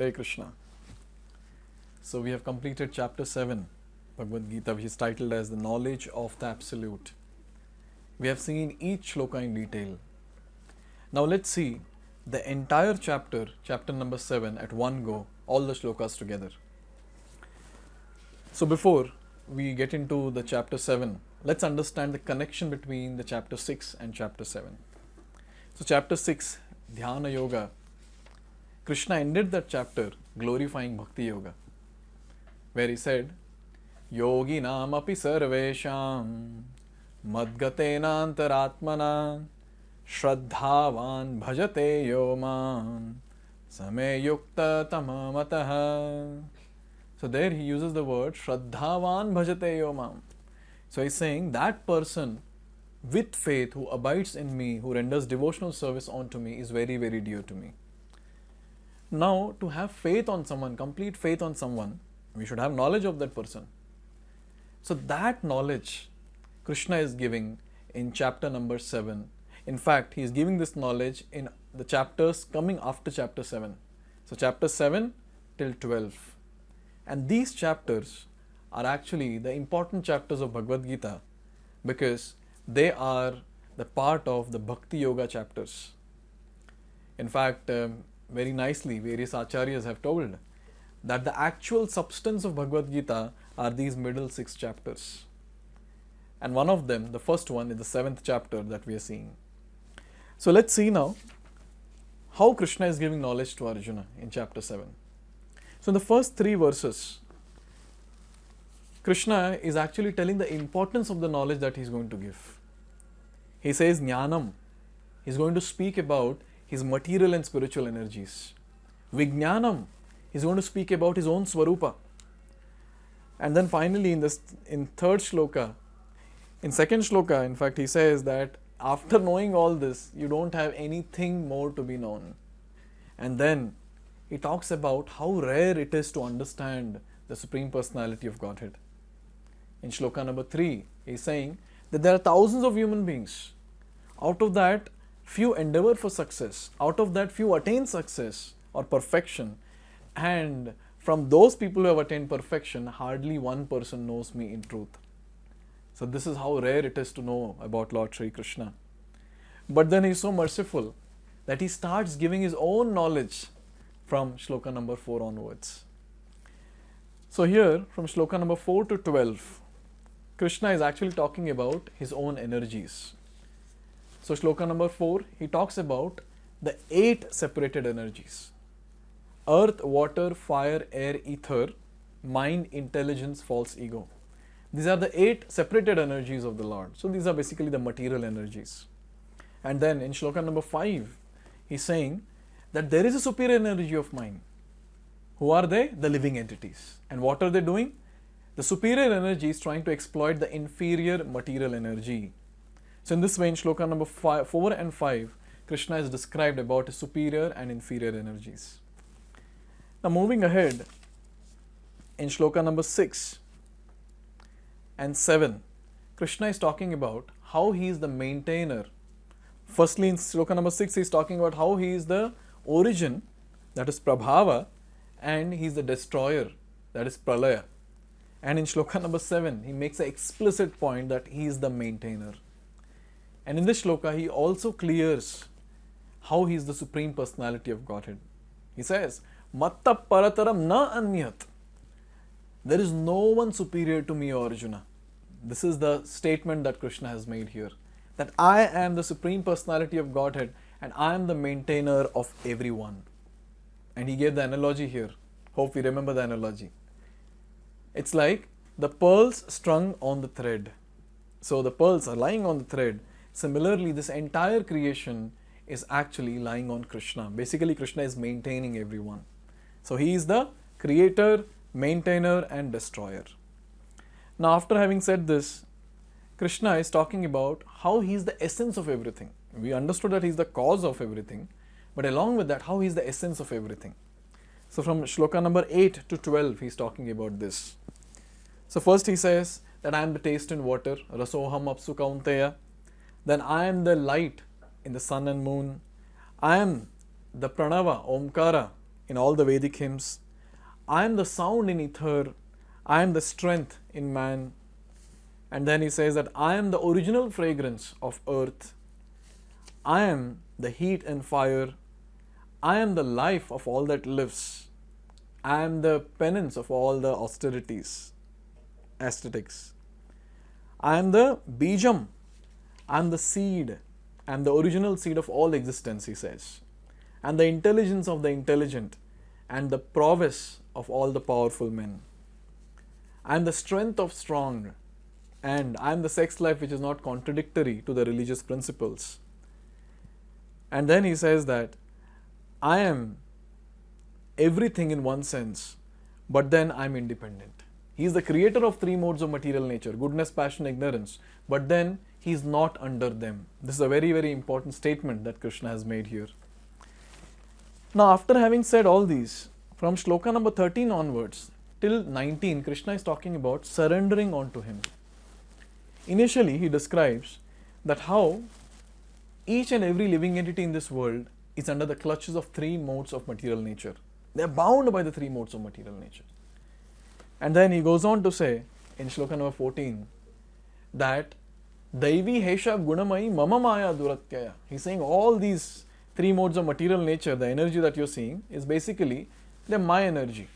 Hare Krishna. So we have completed chapter 7, Bhagavad Gita, which is titled as the knowledge of the Absolute. We have seen each shloka in detail. Now let's see the entire chapter, chapter number 7 at one go, all the shlokas together. So before we get into the chapter 7, let's understand the connection between the chapter 6 and chapter 7. So chapter 6, Dhyana Yoga, Krishna ended that chapter glorifying Bhakti Yoga, where he said, Yoginam api sarvesham madgatena antaratmana shraddhavan bhajate yomam same yukta tamamataha. So there he uses the word shraddhavan bhajate yomam. So he's saying that person with faith who abides in me, who renders devotional service unto me, is very, very dear to me. Now, to have faith on someone, complete faith on someone, we should have knowledge of that person. So that knowledge Krishna is giving in chapter number 7. In fact, he is giving this knowledge in the chapters coming after chapter 7. So chapter 7 till 12. And these chapters are actually the important chapters of Bhagavad Gita because they are the part of the Bhakti Yoga chapters. In fact, very nicely, various acharyas have told that the actual substance of Bhagavad Gita are these middle 6 chapters. And one of them, the first one, is the 7th chapter that we are seeing. So let's see now how Krishna is giving knowledge to Arjuna in chapter 7. So in the first 3 verses, Krishna is actually telling the importance of the knowledge that he is going to give. He says Jnanam. He is going to speak about his material and spiritual energies. Vijnanam. He is going to speak about his own Swarupa. And then finally in third shloka, in second shloka, in fact, he says that after knowing all this, you don't have anything more to be known. And then he talks about how rare it is to understand the Supreme Personality of Godhead. In shloka number 3, he is saying that there are thousands of human beings. Out of that, few endeavor for success. Out of that, few attain success or perfection. And from those people who have attained perfection, hardly one person knows me in truth. So this is how rare it is to know about Lord Sri Krishna. But then he is so merciful that he starts giving his own knowledge from shloka number 4 onwards. So here, from shloka number 4 to 12, Krishna is actually talking about his own energies. So shloka number 4, he talks about the 8 separated energies. Earth, water, fire, air, ether, mind, intelligence, false ego. These are the 8 separated energies of the Lord. So these are basically the material energies. And then in shloka number 5, he's saying that there is a superior energy of mind. Who are they? The living entities. And what are they doing? The superior energy is trying to exploit the inferior material energy. So in this way, in shloka number 4 and 5, Krishna is described about his superior and inferior energies. Now moving ahead, in shloka number 6 and 7, Krishna is talking about how he is the maintainer. Firstly, in shloka number 6, he is talking about how he is the origin, that is Prabhava, and he is the destroyer, that is Pralaya. And in shloka number 7, he makes an explicit point that he is the maintainer. And in this shloka, he also clears how he is the Supreme Personality of Godhead. He says, Matta parataram na anyat. There is no one superior to me, O Arjuna. This is the statement that Krishna has made here. That I am the Supreme Personality of Godhead and I am the maintainer of everyone. And he gave the analogy here. Hope we remember the analogy. It's like the pearls strung on the thread. So the pearls are lying on the thread. Similarly, this entire creation is actually lying on Krishna. Basically, Krishna is maintaining everyone. So he is the creator, maintainer and destroyer. Now after having said this, Krishna is talking about how he is the essence of everything. We understood that he is the cause of everything, but along with that, how he is the essence of everything. So from shloka number 8 to 12, he is talking about this. So first he says that I am the taste in water, rasoham apsu kaunteya. Then I am the light in the sun and moon. I am the pranava, omkara, in all the Vedic hymns. I am the sound in ether. I am the strength in man. And then he says that I am the original fragrance of earth. I am the heat and fire. I am the life of all that lives. I am the penance of all the austerities, aesthetics. I am the bijam. I am the seed. I am the original seed of all existence, he says. And the intelligence of the intelligent and the prowess of all the powerful men. I am the strength of strong. And I am the sex life which is not contradictory to the religious principles. And then he says that I am everything in one sense, but then I am independent. He is the creator of three modes of material nature, goodness, passion, ignorance, but then he is not under them. This is a very, very important statement that Krishna has made here. Now, after having said all these, from shloka number 13 onwards till 19, Krishna is talking about surrendering onto him. Initially, he describes that how each and every living entity in this world is under the clutches of three modes of material nature. They are bound by the three modes of material nature. And then he goes on to say in shloka number 14 that Daivi Hesha Gunamai Mama Maya Duratyaya. He's saying all these three modes of material nature, the energy that you're seeing is basically they're my energy.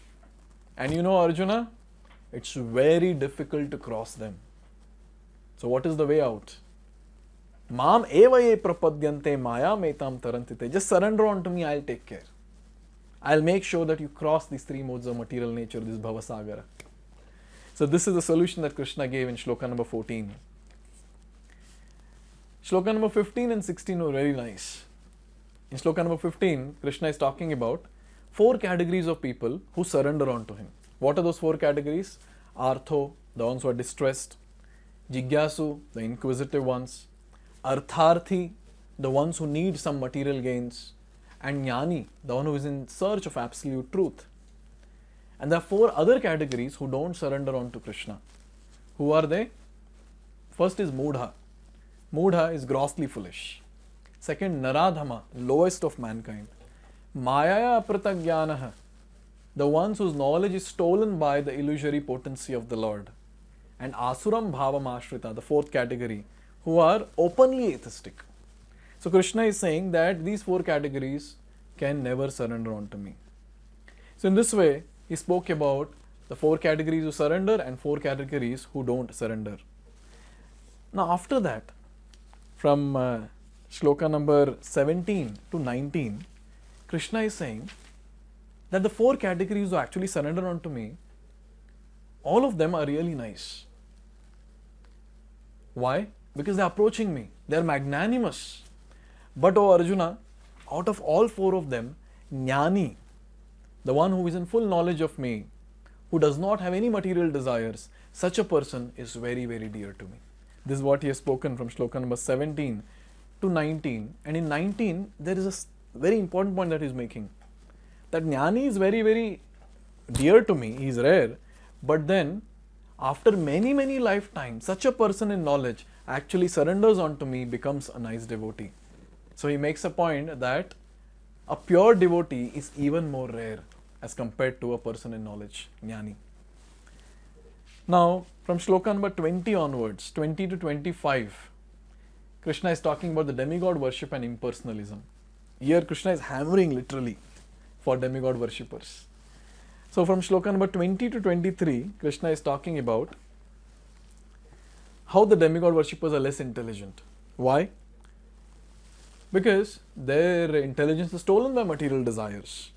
And you know, Arjuna, it's very difficult to cross them. So what is the way out? Mam eva ye prapadyante maya metam tarantite. Just surrender on to me, I'll take care. I'll make sure that you cross these three modes of material nature, this Bhavasagara. So this is the solution that Krishna gave in shloka number 14. Shloka number 15 and 16 were very nice. In shloka number 15, Krishna is talking about 4 categories of people who surrender on to him. What are those 4 categories? Artho, the ones who are distressed. Jigyasu, the inquisitive ones. Artharthi, the ones who need some material gains. And Jnani, the one who is in search of absolute truth. And there are 4 other categories who don't surrender on to Krishna. Who are they? First is Moodha. Moodha is grossly foolish. Second, Naradhama, lowest of mankind. Mayaya Apratagyanaha, the ones whose knowledge is stolen by the illusory potency of the Lord. And Asuram Bhavam Ashrita, the 4th category, who are openly atheistic. So Krishna is saying that these 4 categories can never surrender onto me. So in this way, he spoke about the 4 categories who surrender and 4 categories who don't surrender. Now after that, from shloka number 17 to 19, Krishna is saying that the 4 categories who actually surrender onto me, all of them are really nice. Why? Because they are approaching me. They are magnanimous. But O Arjuna, out of all 4 of them, Jnani, the one who is in full knowledge of me, who does not have any material desires, such a person is very, very dear to me. This is what he has spoken from shloka number 17 to 19. And in 19, there is a very important point that he is making. That Jnani is very, very dear to me, he is rare. But then, after many, many lifetimes, such a person in knowledge actually surrenders onto me, becomes a nice devotee. So he makes a point that a pure devotee is even more rare as compared to a person in knowledge, Jnani. Now, from shloka number 20 onwards, 20 to 25, Krishna is talking about the demigod worship and impersonalism. Here Krishna is hammering literally for demigod worshippers. So from shloka number 20 to 23, Krishna is talking about how the demigod worshippers are less intelligent. Why? Because their intelligence is stolen by material desires.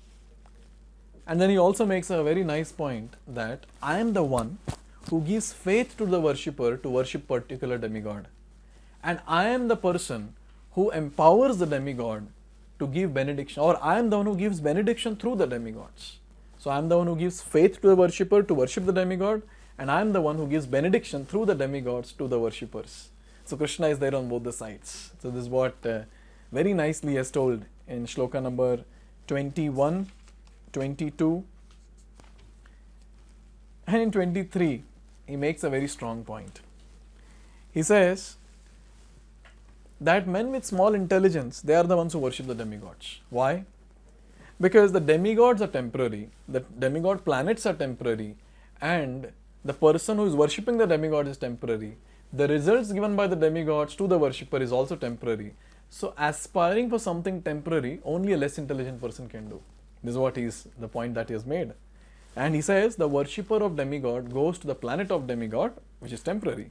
And then he also makes a very nice point that I am the one who gives faith to the worshipper to worship particular demigod. And I am the person who empowers the demigod to give benediction, or I am the one who gives benediction through the demigods. So I am the one who gives faith to the worshipper to worship the demigod, and I am the one who gives benediction through the demigods to the worshippers. So Krishna is there on both the sides. So this is what very nicely he has told in shloka number 21, 22, and in 23, he makes a very strong point. He says that men with small intelligence, they are the ones who worship the demigods. Why? Because the demigods are temporary, the demigod planets are temporary, and the person who is worshipping the demigods is temporary. The results given by the demigods to the worshipper is also temporary. So aspiring for something temporary, only a less intelligent person can do. This is what the point that he has made. And he says the worshipper of demigod goes to the planet of demigod, which is temporary.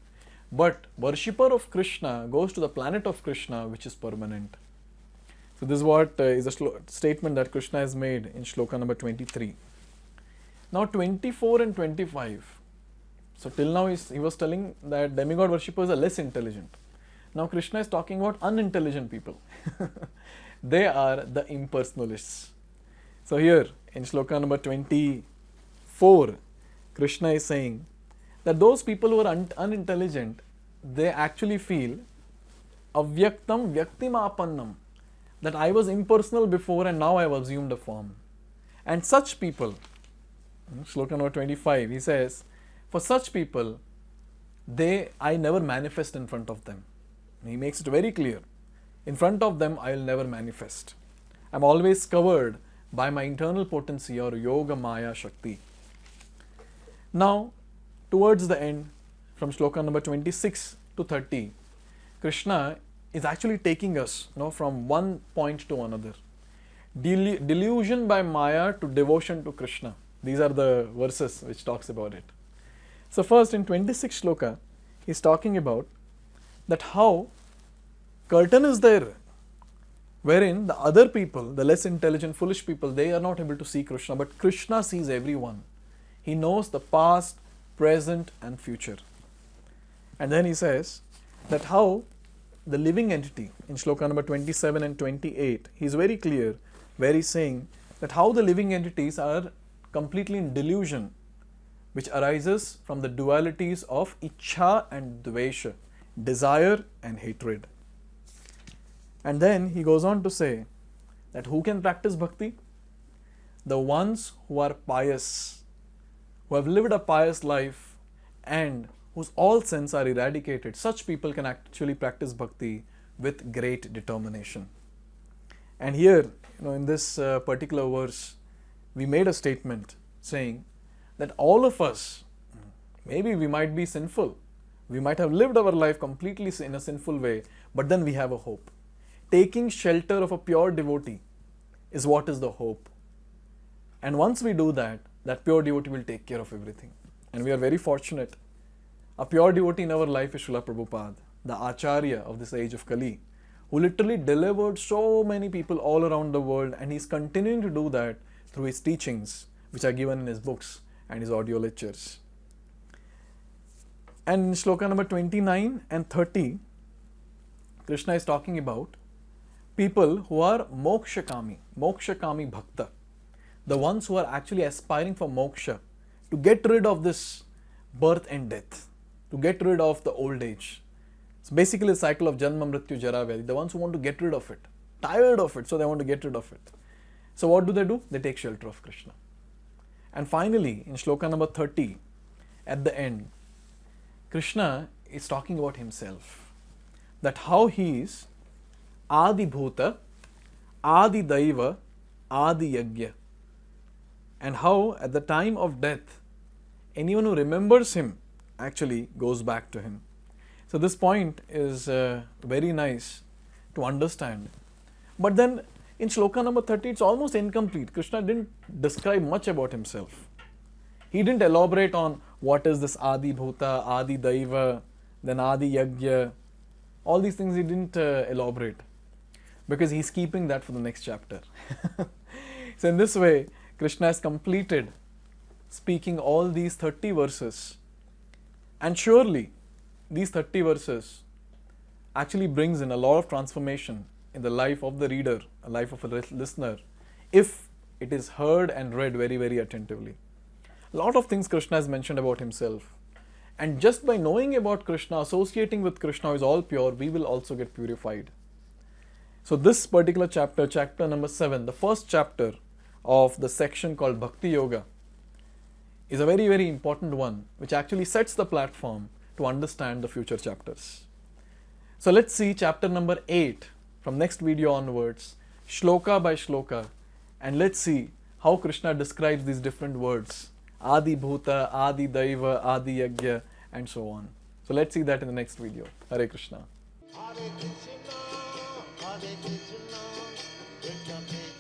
But worshipper of Krishna goes to the planet of Krishna, which is permanent. So this is what is a statement that Krishna has made in shloka number 23. Now 24 and 25. So till now he was telling that demigod worshippers are less intelligent. Now Krishna is talking about unintelligent people. They are the impersonalists. So here in shloka number 24, Krishna is saying that those people who are unintelligent, they actually feel avyaktam vyaktimapannam, that I was impersonal before and now I have assumed a form. And such people, shloka number 25, he says, for such people, I never manifest in front of them. He makes it very clear. In front of them, I will never manifest. I'm always covered by my internal potency or yoga maya shakti. Now, towards the end, from shloka number 26 to 30, Krishna is actually taking us from one point to another. Delusion by Maya to devotion to Krishna. These are the verses which talks about it. So first in 26 shloka, he is talking about that how curtain is there, wherein the other people, the less intelligent, foolish people, they are not able to see Krishna, but Krishna sees everyone. He knows the past, present and future. And then he says that how the living entity, in shloka number 27 and 28, he is very clear where he is saying that how the living entities are completely in delusion, which arises from the dualities of ichha and dvesha, desire and hatred. And then he goes on to say that who can practice bhakti? The ones who are pious, who have lived a pious life and whose all sins are eradicated. Such people can actually practice bhakti with great determination. And here, in this particular verse, we made a statement saying that all of us, maybe we might be sinful, we might have lived our life completely in a sinful way, but then we have a hope. Taking shelter of a pure devotee is what is the hope. And once we do that, that pure devotee will take care of everything. And we are very fortunate. A pure devotee in our life is Srila Prabhupada, the Acharya of this age of Kali, who literally delivered so many people all around the world, and he's continuing to do that through his teachings, which are given in his books and his audio lectures. And in shloka number 29 and 30, Krishna is talking about people who are mokshakami bhakta, the ones who are actually aspiring for moksha, to get rid of this birth and death, to get rid of the old age. It's basically the cycle of Janma, Mrityu, Jara, Vyadhi. The ones who want to get rid of it, tired of it, so they want to get rid of it. So what do? They take shelter of Krishna. And finally, in shloka number 30, at the end, Krishna is talking about himself, that how he is Adi Bhuta, Adi Daiva, Adi Yagya, and how at the time of death, anyone who remembers him actually goes back to him. So this point is very nice to understand. But then in shloka number 30, it's almost incomplete. Krishna didn't describe much about himself. He didn't elaborate on what is this Adi Bhuta, Adi Daiva, then Adi Yagya. All these things he didn't elaborate, because he's keeping that for the next chapter. So in this way, Krishna has completed speaking all these 30 verses. And surely these 30 verses actually brings in a lot of transformation in the life of the reader, a life of a listener, if it is heard and read very, very attentively. A lot of things Krishna has mentioned about himself. And just by knowing about Krishna, associating with Krishna who is all pure, we will also get purified. So this particular chapter, chapter number 7, the first chapter of the section called Bhakti Yoga, is a very, very important one, which actually sets the platform to understand the future chapters. So let's see chapter number 8 from next video onwards, shloka by shloka, And let's see how Krishna describes these different words. Adi Bhuta, Adi Daiva, Adi Yagya, and so on. So let's see that in the next video. Hare Krishna. Hare Krishna, Hare Krishna, Krishna Krishna.